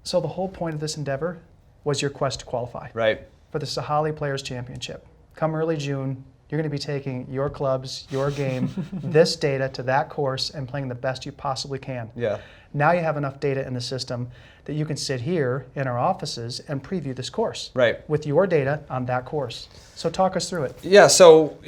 So the whole point of this endeavor was your quest to qualify Right. for the Sahalee Players Championship. Come early June, you're going to be taking your clubs, your game, this data to that course and playing the best you possibly can. Yeah. Now you have enough data in the system that you can sit here in our offices and preview this course. Right. With your data on that course. So talk us through it. Yeah, so,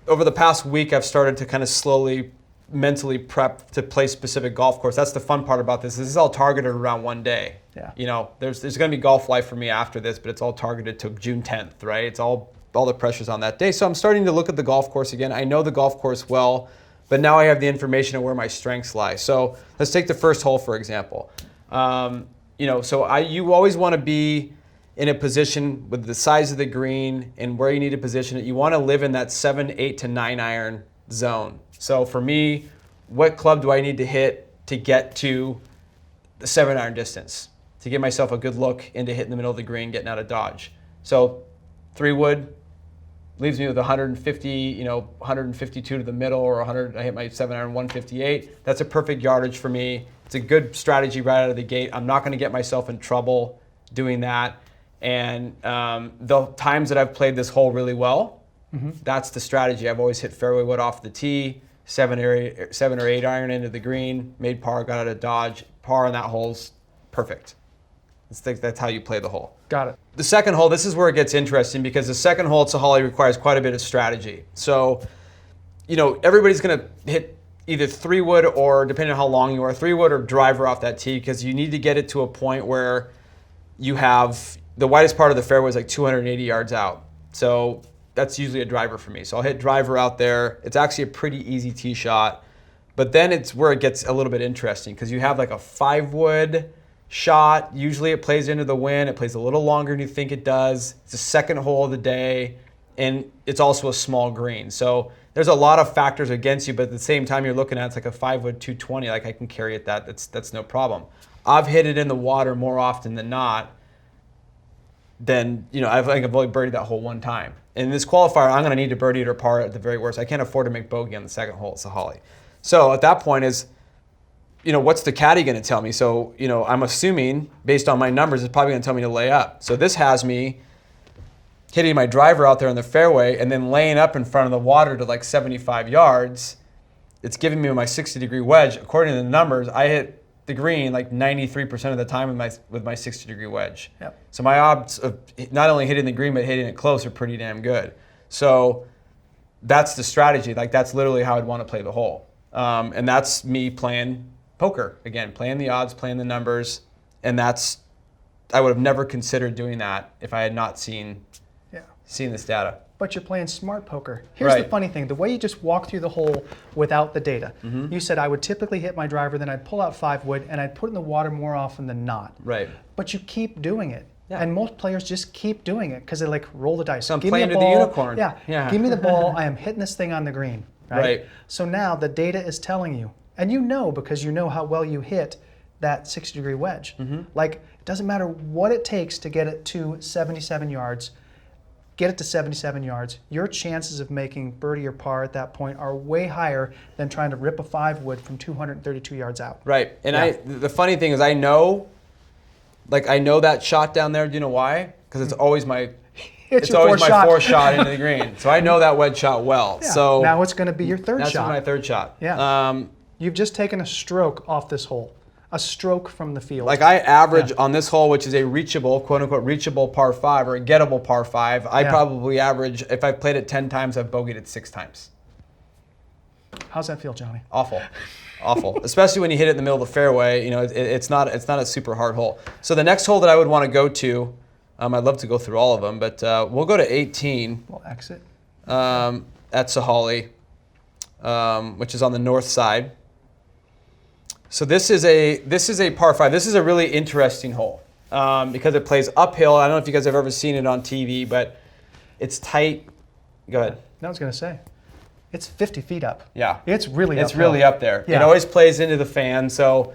over the past week, I've started to kind of slowly mentally prep to play specific golf course. That's the fun part about this. This is all targeted around one day. Yeah. There's going to be golf life for me after this, but it's all targeted to June 10th, right? It's all the pressure's on that day. So I'm starting to look at the golf course again. I know the golf course well, but now I have the information of where my strengths lie. So let's take the first hole, for example. You always want to be in a position with the size of the green and where you need to position it. You want to live in that 7, 8 to 9 iron zone. So for me, what club do I need to hit to get to the 7 iron distance to give myself a good look into hitting the middle of the green, getting out of dodge? So 3 wood leaves me with 150, 152 to the middle, or 100. I hit my 7 iron 158. That's a perfect yardage for me. It's a good strategy right out of the gate. I'm not going to get myself in trouble doing that. And the times that I've played this hole really well, that's the strategy. I've always hit fairway wood off the tee, 7 or 8 iron into the green, made par, got out of dodge. Par on that hole's perfect. That's how you play the hole. Got it. The second hole, this is where it gets interesting because the second hole at Sahalee requires quite a bit of strategy. So, everybody's going to hit either 3 wood or, depending on how long you are, 3 wood or driver off that tee because you need to get it to a point where you have the widest part of the fairway is like 280 yards out. So that's usually a driver for me. So I'll hit driver out there. It's actually a pretty easy tee shot. But then it's where it gets a little bit interesting because you have like a 5 wood shot. Usually it plays into the wind. It plays a little longer than you think it does. It's the second hole of the day. And it's also a small green. So there's a lot of factors against you, but at the same time you're looking at it's like a 5 wood 220. Like I can carry it that's no problem. I've hit it in the water more often than not. Then, I think I've only birdied that hole one time. In this qualifier, I'm going to need to birdie it or par at the very worst. I can't afford to make bogey on the second hole at Sahalee. So at that point is, what's the caddy going to tell me? So, I'm assuming, based on my numbers, it's probably going to tell me to lay up. So this has me hitting my driver out there in the fairway and then laying up in front of the water to like 75 yards. It's giving me my 60-degree wedge. According to the numbers, I hit the green like 93% of the time with my 60-degree wedge. Yep. So my odds of not only hitting the green but hitting it close are pretty damn good. So that's the strategy. Like that's literally how I'd want to play the hole. And that's me playing poker again, playing the odds, playing the numbers, and I would have never considered doing that if I had not seen this data. But you're playing smart poker. Here's the funny thing. The way you just walk through the hole without the data. You said I would typically hit my driver, then I'd pull out 5 wood, and I'd put it in the water more often than not. Right. But you keep doing it. Yeah. And most players just keep doing it because they like roll the dice. So I'm playing to the unicorn. Yeah. Give me the ball. I am hitting this thing on the green. Right? So now the data is telling you, and because you know how well you hit that 60-degree wedge. Like it doesn't matter what it takes to get it to 77 yards. Get it to 77 yards, your chances of making birdie or par at that point are way higher than trying to rip a 5 wood from 232 yards out. Right. And the funny thing is I know that shot down there. Do you know why? Because it's always my fourth shot into the green. So I know that wedge shot well. Yeah. So now it's going to be your third shot. That's my third shot. Yeah. You've just taken a stroke off this hole. A stroke from the field. Like I average on this hole, which is a reachable, quote unquote, reachable par 5 or a gettable par 5, I probably average, if I played it 10 times, I've bogeyed it 6 times. How's that feel, Johnny? Awful. Especially when you hit it in the middle of the fairway, it's not a super hard hole. So the next hole that I would want to go to, I'd love to go through all of them, but we'll go to 18. We'll exit. At Sahalee, which is on the north side. So this is a par 5. This is a really interesting hole because it plays uphill. I don't know if you guys have ever seen it on TV, but it's tight. Go ahead. I was going to say, it's 50 feet up. Yeah. It's really up there. Yeah. It always plays into the fan, so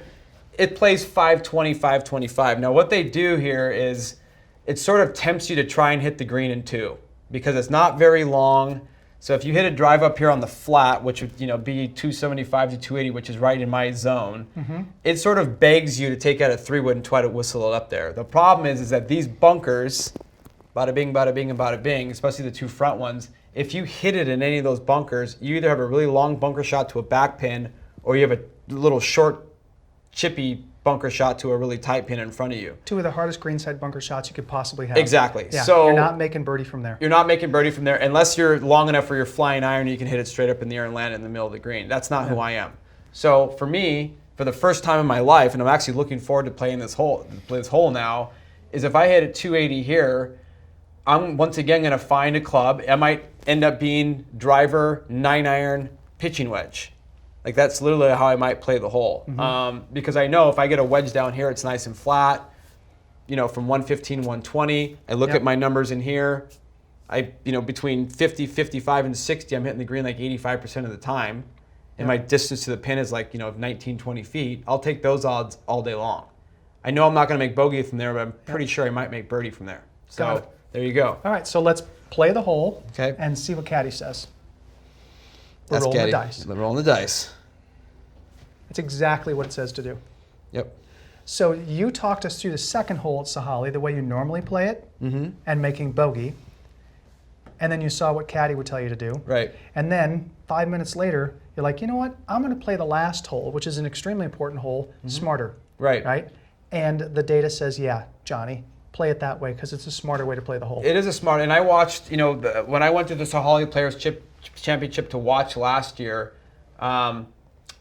it plays 520, 525. Now what they do here is it sort of tempts you to try and hit the green in 2 because it's not very long. So if you hit a drive up here on the flat, which would be 275 to 280, which is right in my zone, it sort of begs you to take out a 3-wood and try to whistle it up there. The problem is that these bunkers, bada bing, and bada bing, especially the 2 front ones, if you hit it in any of those bunkers, you either have a really long bunker shot to a back pin, or you have a little short, chippy bunker shot to a really tight pin in front of you. 2 of the hardest greenside bunker shots you could possibly have. Exactly. Yeah, so you're not making birdie from there. You're not making birdie from there unless you're long enough for your flying iron. You can hit it straight up in the air and land it in the middle of the green. That's not who I am. So for me, for the first time in my life, and I'm actually looking forward to playing this hole now, is if I hit a 280 here, I'm once again going to find a club. I might end up being driver, 9-iron, pitching wedge. Like that's literally how I might play the hole. Because I know if I get a wedge down here, it's nice and flat, from 115 to 120. I look at my numbers in here. Between 50, 55, and 60, I'm hitting the green like 85% of the time. And my distance to the pin is like, 19, 20 feet. I'll take those odds all day long. I know I'm not going to make bogey from there, but I'm pretty sure I might make birdie from there. So there you go. All right, so let's play the hole and see what Caddy says. We're rolling the dice. We're rolling the dice. It's exactly what it says to do. Yep. So you talked us through the second hole at Sahalee, the way you normally play it, and making bogey. And then you saw what Caddy would tell you to do. Right. And then 5 minutes later, you're like, you know what? I'm going to play the last hole, which is an extremely important hole, smarter. Right. Right? And the data says, yeah, Johnny, play it that way because it's a smarter way to play the hole. It is a smart, and I watched, when I went to the Sahalee Players Championship to watch last year,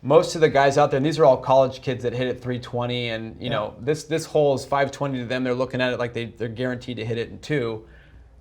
most of the guys out there, and these are all college kids that hit it 320, and this hole is 520 to them. They're looking at it like they're guaranteed to hit it in 2.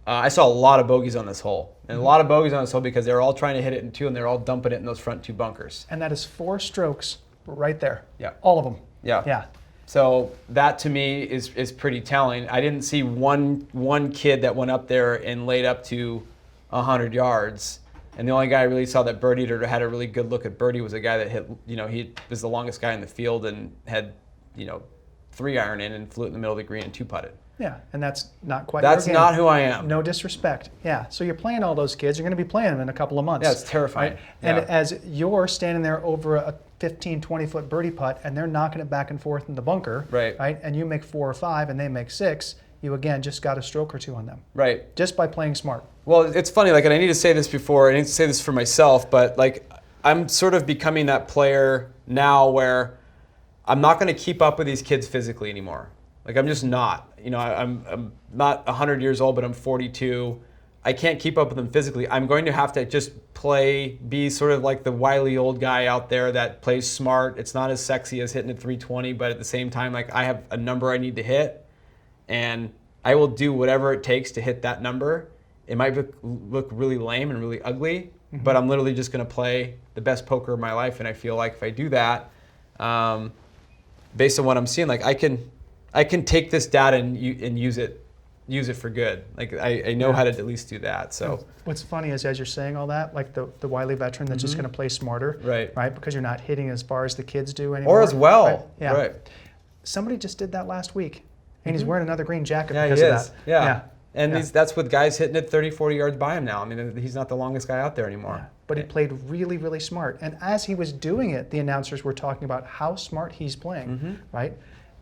I saw a lot of bogeys on this hole, and a lot of bogeys on this hole because they're all trying to hit it in 2, and they're all dumping it in those front 2 bunkers. And that is 4 strokes right there. Yeah. All of them. Yeah. Yeah. So that to me is pretty telling. I didn't see one kid that went up there and laid up to 100 yards. And the only guy I really saw that birdied or had a really good look at birdie was a guy that hit, he was the longest guy in the field and had, 3-iron in and flew it in the middle of the green and 2-putted. Yeah, and that's not quite That's your game. not who I am. No disrespect. Yeah, so you're playing all those kids. You're going to be playing them in a couple of months. Yeah, it's terrifying. Right? And as you're standing there over a 15, 20-foot birdie putt, and they're knocking it back and forth in the bunker, right? And you make 4 or 5, and they make 6, you again just got a stroke or 2 on them. Right. Just by playing smart. Well, it's funny, and I need to say this before, I need to say this for myself, but I'm sort of becoming that player now where I'm not going to keep up with these kids physically anymore. I'm just not. I'm not 100 years old, but I'm 42. I can't keep up with them physically. I'm going to have to just be sort of like the wily old guy out there that plays smart. It's not as sexy as hitting at 320, but at the same time, I have a number I need to hit, and I will do whatever it takes to hit that number. It might look really lame and really ugly, but I'm literally just going to play the best poker of my life, and I feel like if I do that, based on what I'm seeing, I can take this data and use it for good. I know how to at least do that. So what's funny is as you're saying all that, the wily veteran that's just going to play smarter, right? Because you're not hitting as far as the kids do anymore. Or as well, right? Yeah. Right. Somebody just did that last week, and he's wearing another green jacket because of that. Yeah. And that's with guys hitting it 30, 40 yards by him now. I mean, he's not the longest guy out there anymore. Yeah. But he played really, really smart. And as he was doing it, the announcers were talking about how smart he's playing, right?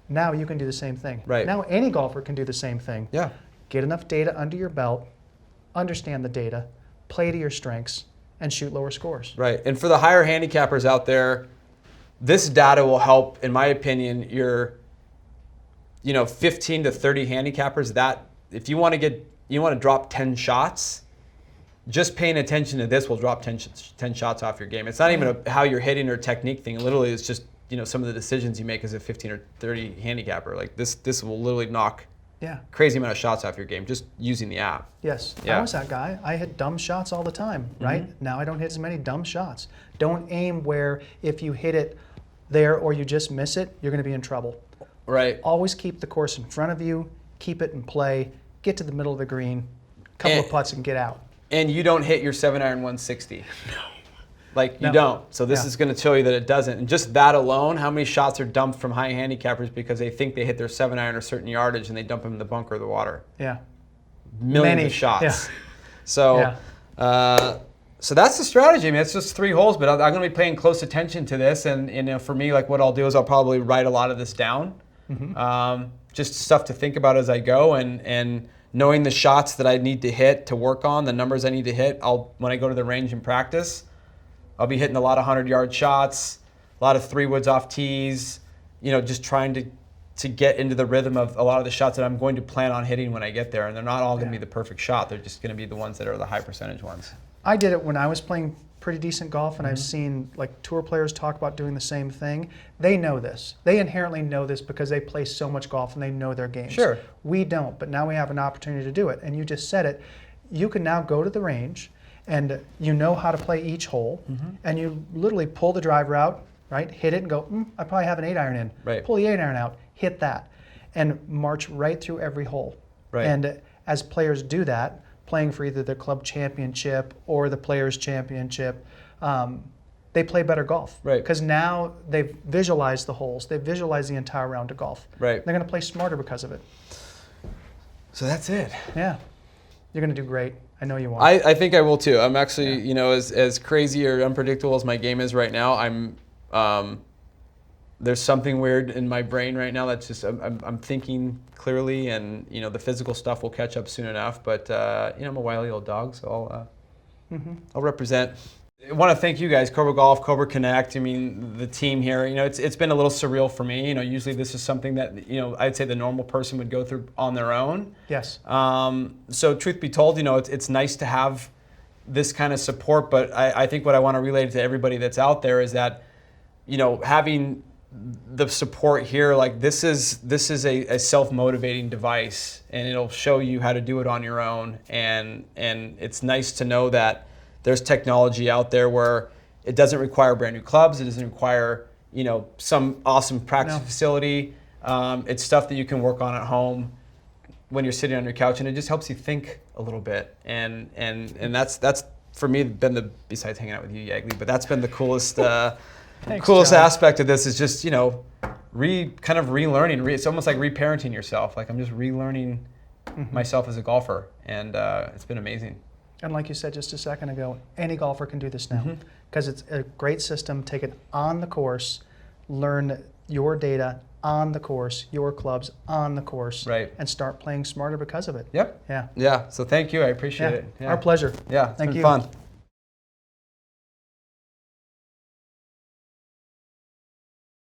Now you can do the same thing. Right. Now any golfer can do the same thing. Yeah. Get enough data under your belt, understand the data, play to your strengths, and shoot lower scores. Right. And for the higher handicappers out there, this data will help, in my opinion, your 15 to 30 handicappers. That if you want to drop 10 shots, just paying attention to this will drop 10 shots off your game. It's not even how you're hitting or technique thing. Literally, it's just some of the decisions you make as a 15 or 30 handicapper. This will literally knock crazy amount of shots off your game just using the app. Yes, I was that guy. I hit dumb shots all the time, right? Now I don't hit as many dumb shots. Don't aim where if you hit it there or you just miss it, you're going to be in trouble. Right. Always keep the course in front of you, keep it in play, get to the middle of the green, couple of putts and get out. And you don't hit your 7-iron 160. No. You don't. So this is going to show you that it doesn't. And just that alone, how many shots are dumped from high handicappers because they think they hit their 7-iron a certain yardage and they dump them in the bunker or the water. Yeah. Millions of shots. Yeah. So So that's the strategy. I mean, it's just 3 holes, but I'm going to be paying close attention to this. And you know, for me, like what I'll do is I'll probably write a lot of this down, just stuff to think about as I go, and knowing the shots that I need to hit to work on, the numbers I need to hit. When I go to the range and practice, I'll be hitting a lot of 100-yard shots, a lot of 3-woods off tees. You know, just trying to get into the rhythm of a lot of the shots that I'm going to plan on hitting when I get there. And they're not all going to be the perfect shot. They're just going to be the ones that are the high percentage ones. I did it when I was playing pretty decent golf, and I've seen like tour players talk about doing the same thing. They know this. They inherently know this because they play so much golf and they know their games. Sure. We don't, but now we have an opportunity to do it. And you just said it. You can now go to the range, and you know how to play each hole, and you literally pull the driver out, right? Hit it and go, I probably have an 8-iron in. Right. Pull the 8-iron out, hit that, and march right through every hole. Right. And as players do that, playing for either the club championship or the players championship, they play better golf. Right. Because now they've visualized the holes, they've visualized the entire round of golf. Right. They're going to play smarter because of it. So that's it. Yeah. You're going to do great. I know you will. I think I will too. I'm actually, you know, as crazy or unpredictable as my game is right now, there's something weird in my brain right now that's just, I'm thinking clearly, and, you know, the physical stuff will catch up soon enough. But, you know, I'm a wily old dog, so I'll represent. I want to thank you guys, Cobra Golf, Cobra Connect. I mean, the team here, you know, it's been a little surreal for me. You know, usually this is something that, you know, I'd say the normal person would go through on their own. Yes. So truth be told, you know, it's nice to have this kind of support, but I think what I want to relay to everybody that's out there is that, you know, having the support here, like this is a self-motivating device, and it'll show you how to do it on your own. And it's nice to know that there's technology out there where it doesn't require brand new clubs. It doesn't require, you know, some awesome practice facility. It's stuff that you can work on at home when you're sitting on your couch, and it just helps you think a little bit. And that's for me been besides hanging out with you, Yagli, but that's been the coolest Thanks, John. aspect of this is just, you know, kind of relearning. It's almost like reparenting yourself. Like I'm just relearning myself as a golfer, and it's been amazing. And like you said just a second ago, any golfer can do this now because it's a great system. Take it on the course, learn your data on the course, your clubs on the course, right, and start playing smarter because of it. Yep. Yeah. Yeah. So thank you. I appreciate it. Yeah. Our pleasure. Yeah. It's Thank been you. fun.